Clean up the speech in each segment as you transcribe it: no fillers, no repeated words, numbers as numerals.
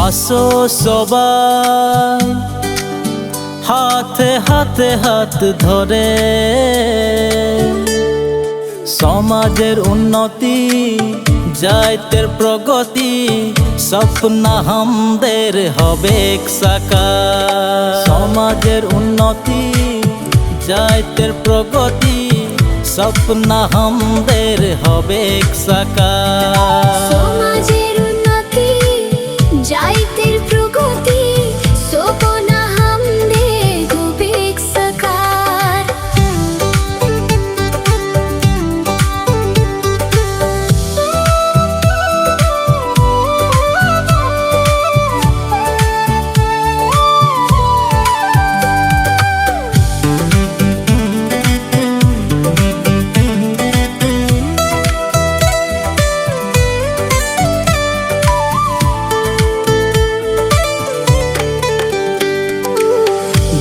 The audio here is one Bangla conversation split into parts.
আসো সবাই হাতে হাতে হাত ধরে, সমাজের উন্নতি জাতির প্রগতি স্বপ্ন আমাদের হবে সাকার। সমাজের উন্নতি জাতির প্রগতি স্বপ্ন আমাদের হবে সাকার। সমাজের উন্নতি জাতির প্রগতি স্বপ্ন আমাদের হবে সাকার।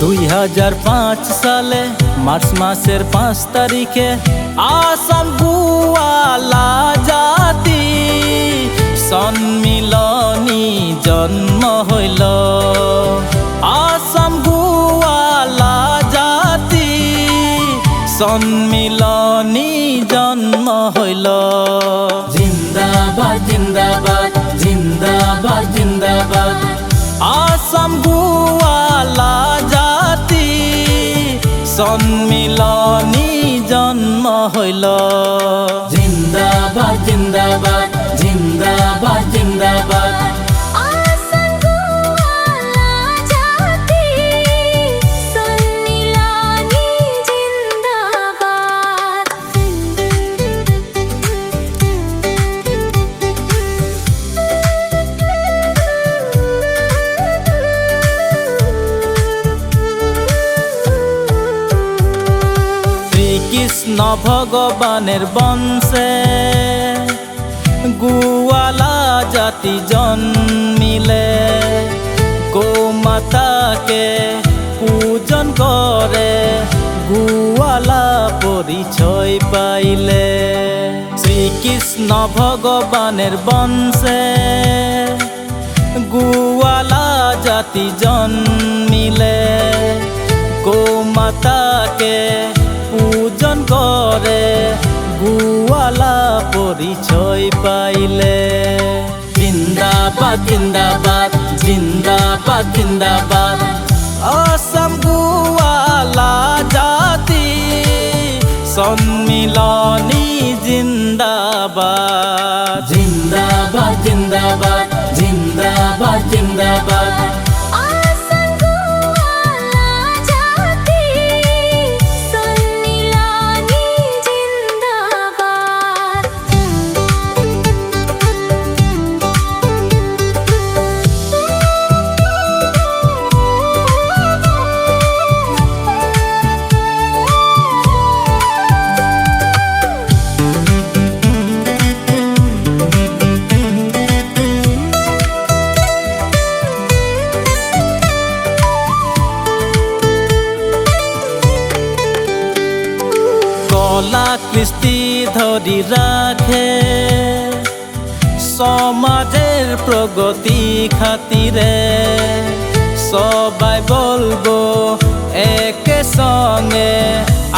দুই 2005 সালে মার্চ মাসের 5 তারিখে আসাম গোয়ালা জাতি সম্মিলনী জন্ম হইল। আসাম গোয়ালা জাতি সম্মিলনী জন্ম হইল। জিন্দাবাদ জিন্দাবাদ জিন্দাবাদ জিন্দাবাদ আসাম গোয়ালা জাতি সম্মিলনী জন্ম হইল। জিন্দাবাদ জিন্দাবাদ জিন্দাবাদ জিন্দাবাদ আসাম গোয়ালা জাতি সম্মিলনী জিন্দাবাদ। কৃষ্ণ ভগবানের বংশে গোয়ালা জাতি জন্মিলে, গোমাতাকে পূজন করে গোয়ালা পরিচয় পাইলে। শ্রীকৃষ্ণ ভগবানের বংশে গোয়ালা জাতি জন্মিলে, গোমাতাকে পূজন করে গোয়ালা পরিচয় পাইলে। জিন্দাবাদ জিন্দাবাদ জিন্দাবাদ জিন্দাবাদ আসাম গোয়ালা জাতি সম্মিলনী জিন্দাবাদ। জিন্দাবাদ জিন্দাবাদ জিন্দাবাদ জিন্দাবাদ আসাম গোয়ালা জাতি সম্মিলনী জিন্দাবাদ। কলা কৃষ্টি ধরি রাখে সমাজের প্রগতি খাতিরে, সবাই বলবো একে সঙ্গে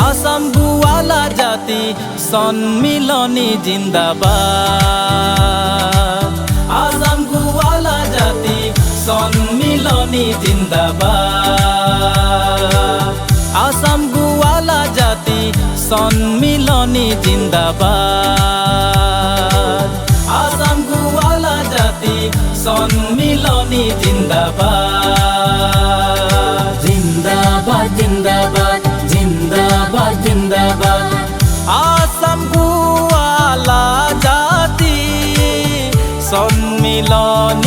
আসাম গোয়ালা জাতি সম্মিলনী জিন্দাবাদ। আসাম গোয়ালা জাতি সম্মিলনী জিন্দাবাদ। আসাম গোয়ালা জাতি সম্মিলনী জিন্দাবাদ। আসাম গোয়ালা জাতি সম্মিলনী জিন্দাবাদ। জিন্দাবাদ জিন্দাবাদ জিন্দাবাদ জিন্দাবাদ আসাম গোয়ালা জাতি সম্মিলনী সম্মিলনী